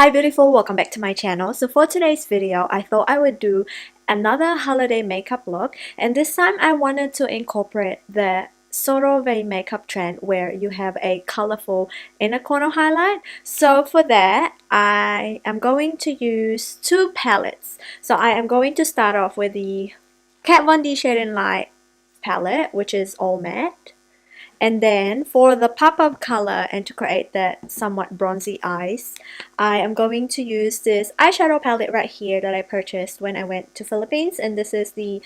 Hi beautiful, welcome back to my channel. So for today's video, I thought I would do another holiday makeup look, and this time I wanted to incorporate the sort of a makeup trend where you have a colorful inner corner highlight. So for that, I am going to use two palettes. So I am going to start off with the Kat Von D Shade and Light palette, which is all matte. And then for the pop-up color and to create that somewhat bronzy eyes, I am going to use this eyeshadow palette right here that I purchased when I went to Philippines, and this is the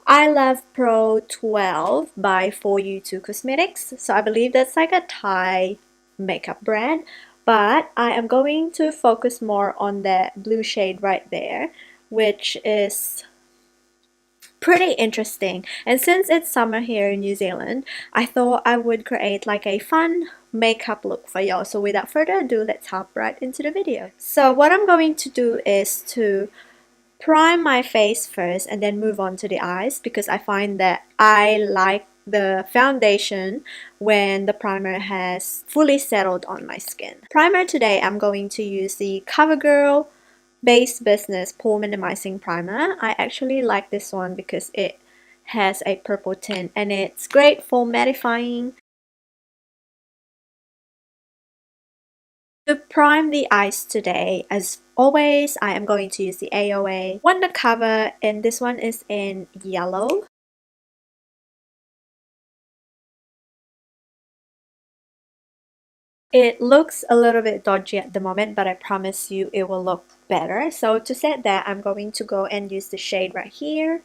I Love Pro 12 by 4U2 Cosmetics. So I believe that's like a Thai makeup brand, but I am going to focus more on that blue shade right there, which is pretty interesting. And since it's summer here in New Zealand, I thought I would create like a fun makeup look for y'all. So without further ado, let's hop right into the video. So what I'm going to do is to prime my face first and then move on to the eyes, because I find that I like the foundation when the primer has fully settled on my skin. Primer today, I'm going to use the Covergirl Base Business Pore Minimizing Primer. I actually like this one because it has a purple tint and it's great for mattifying. To prime the eyes today, as always, I am going to use the AOA Wonder Cover, and this one is in yellow. It looks a little bit dodgy at the moment, but I promise you it will look better. So to set that, I'm going to go and use the shade right here.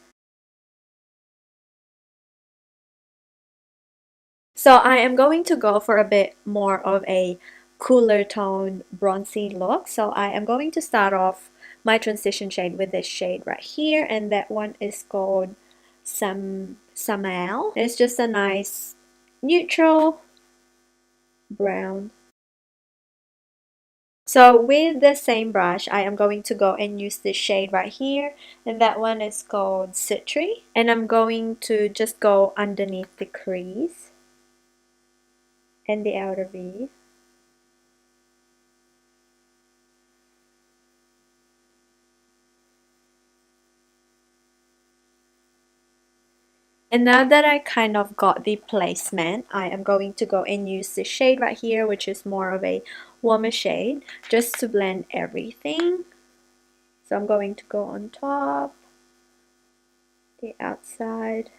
So I am going to go for a bit more of a cooler tone bronzy look. So I am going to start off my transition shade with this shade right here, and that one is called Samael. It's just a nice neutral brown. So with the same brush, I am going to go and use this shade right here, and that one is called Citrus, and I'm going to just go underneath the crease and the outer V. And now that I kind of got the placement, I am going to go and use this shade right here, which is more of a warmer shade, just to blend everything. So I'm going to go on top, the outside,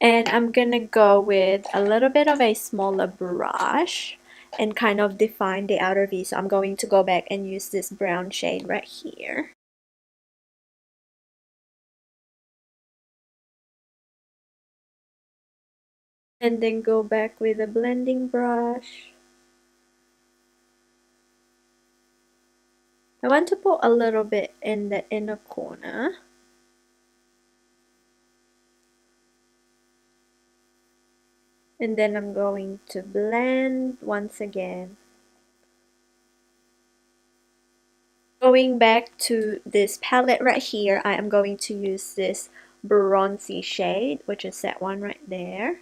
and I'm gonna go with a little bit of a smaller brush and kind of define the outer V. So I'm going to go back and use this brown shade right here. And then go back with a blending brush. I want to put a little bit in the inner corner. And then I'm going to blend once again. Going back to this palette right here, I am going to use this bronzy shade, which is that one right there.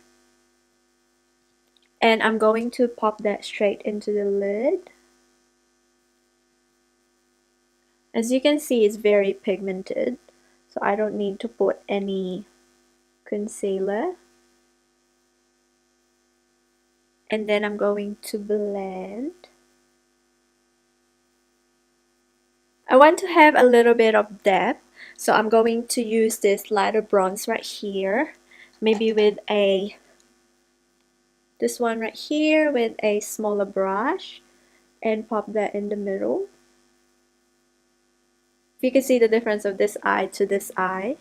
And I'm going to pop that straight into the lid. As you can see, it's very pigmented, so I don't need to put any concealer. And then I'm going to blend. I want to have a little bit of depth, so I'm going to use this lighter bronze right here, maybe with this one right here with a smaller brush, and pop that in the middle. If you can see the difference of this eye to this eye.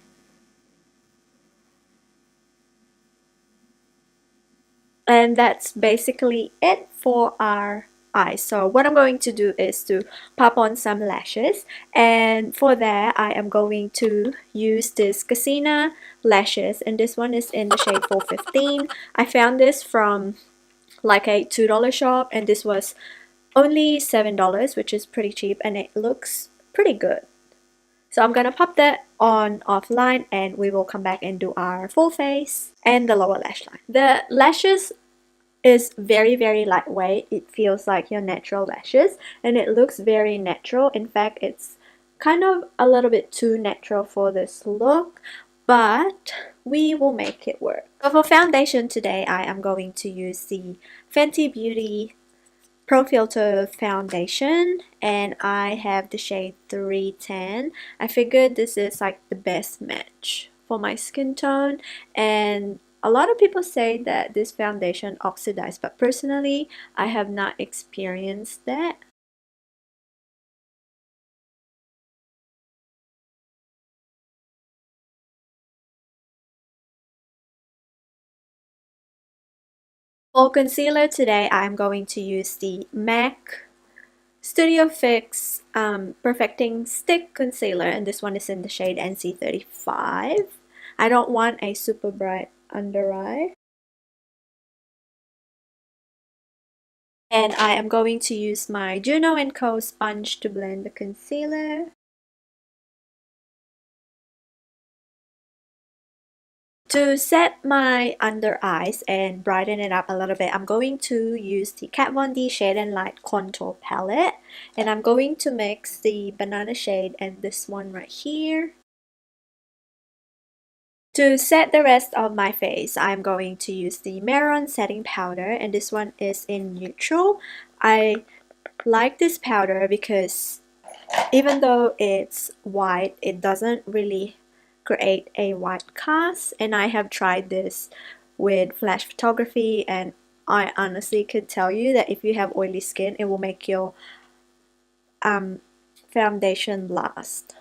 And that's basically it for our eyes. So what I'm going to do is to pop on some lashes, and for that I am going to use this Kasina lashes, and this one is in the shade 415. I found this from like a $2 shop, and this was only $7, which is pretty cheap, and it looks pretty good. So I'm gonna pop that on offline and we will come back and do our full face and the lower lash line. The lashes is very lightweight. It feels like your natural lashes and it looks very natural. In fact, it's kind of a little bit too natural for this look, but we will make it work. So for foundation today, I am going to use the Fenty Beauty Pro Filt'r foundation and I have the shade 310. I figured this is like the best match for my skin tone, and a lot of people say that this foundation oxidizes, but personally I have not experienced that. For concealer today, I'm going to use the MAC Studio Fix Perfecting Stick Concealer, and this one is in the shade NC35. I don't want a super bright under eye. And I am going to use my Juno & Co. sponge to blend the concealer. To set my under eyes and brighten it up a little bit, I'm going to use the Kat Von D Shade and Light Contour Palette. And I'm going to mix the banana shade and this one right here. To set the rest of my face, I'm going to use the Maron Setting Powder, and this one is in neutral. I like this powder because even though it's white, it doesn't really create a white cast, and I have tried this with flash photography and I honestly could tell you that if you have oily skin, it will make your foundation last,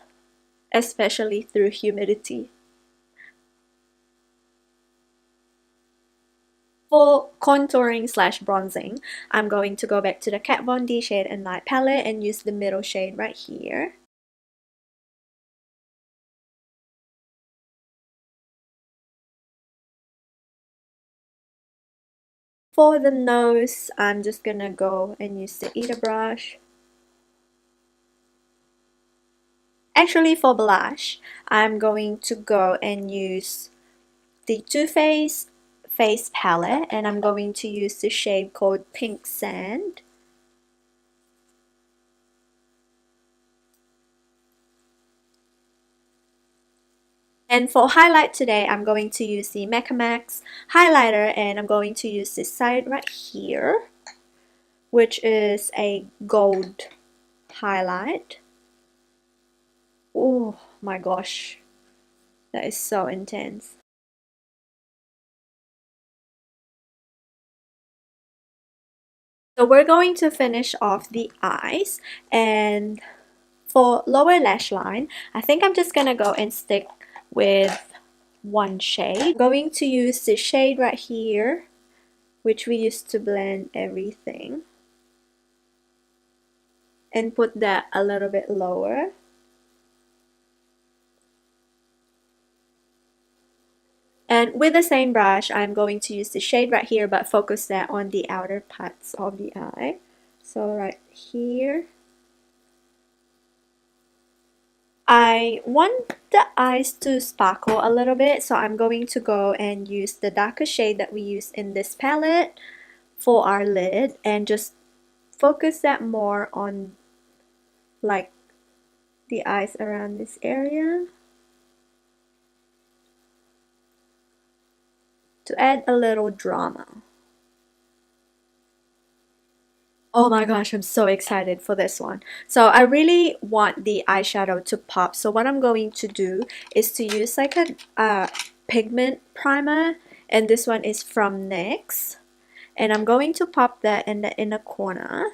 especially through humidity. For contouring slash bronzing, I'm going to go back to the Kat Von D Shade and Light palette and use the middle shade right here. For the nose, I'm just gonna go and use the Eater brush. Actually, for blush, I'm going to go and use the Too Faced Face Palette, and I'm going to use the shade called Pink Sand. And for highlight today, I'm going to use the Max highlighter, and I'm going to use this side right here, which is a gold highlight. Oh my gosh, that is so intense. So we're going to finish off the eyes, and for lower lash line, I think I'm just gonna go and stick with one shade. I'm going to use the shade right here, which we used to blend everything, and put that a little bit lower. And with the same brush, I'm going to use the shade right here, but focus that on the outer parts of the eye. So right here. I want the eyes to sparkle a little bit, so I'm going to go and use the darker shade that we use in this palette for our lid and just focus that more on like the eyes around this area to add a little drama. Oh my gosh, I'm so excited for this one. So I really want the eyeshadow to pop. So what I'm going to do is to use like a pigment primer, and this one is from NYX. And I'm going to pop that in the inner corner.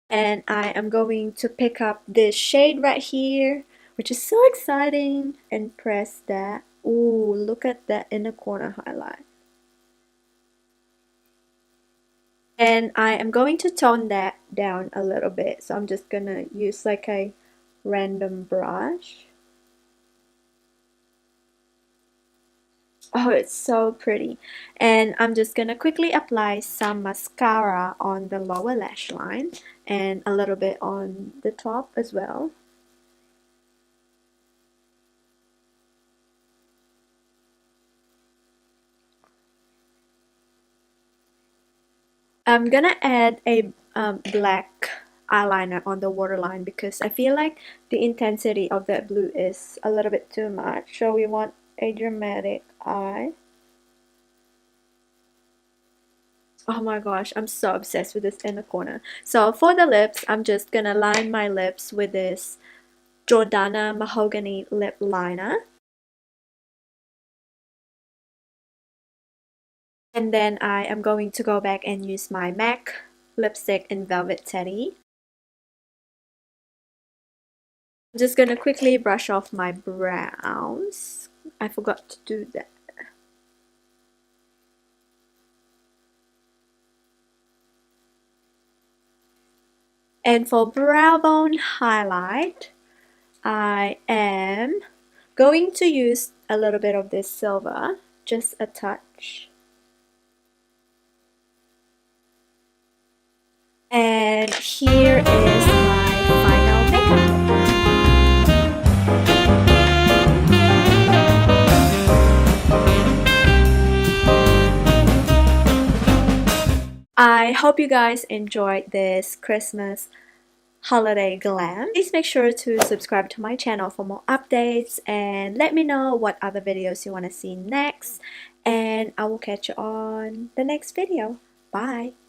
And I am going to pick up this shade right here, which is so exciting, and press that. Ooh, look at that inner corner highlight. And I am going to tone that down a little bit. So I'm just gonna use like a random brush. Oh, it's so pretty. And I'm just gonna quickly apply some mascara on the lower lash line and a little bit on the top as well. I'm gonna add a black eyeliner on the waterline because I feel like the intensity of that blue is a little bit too much. So we want a dramatic eye. Oh my gosh, I'm so obsessed with this inner corner. So for the lips, I'm just gonna line my lips with this Jordana Mahogany Lip Liner. And then I am going to go back and use my MAC lipstick in Velvet Teddy. I'm just gonna quickly brush off my brows. I forgot to do that. And for brow bone highlight, I am going to use a little bit of this silver, just a touch. And here is my final makeup look. I hope you guys enjoyed this Christmas holiday glam. Please make sure to subscribe to my channel for more updates and let me know what other videos you want to see next. And I will catch you on the next video. Bye!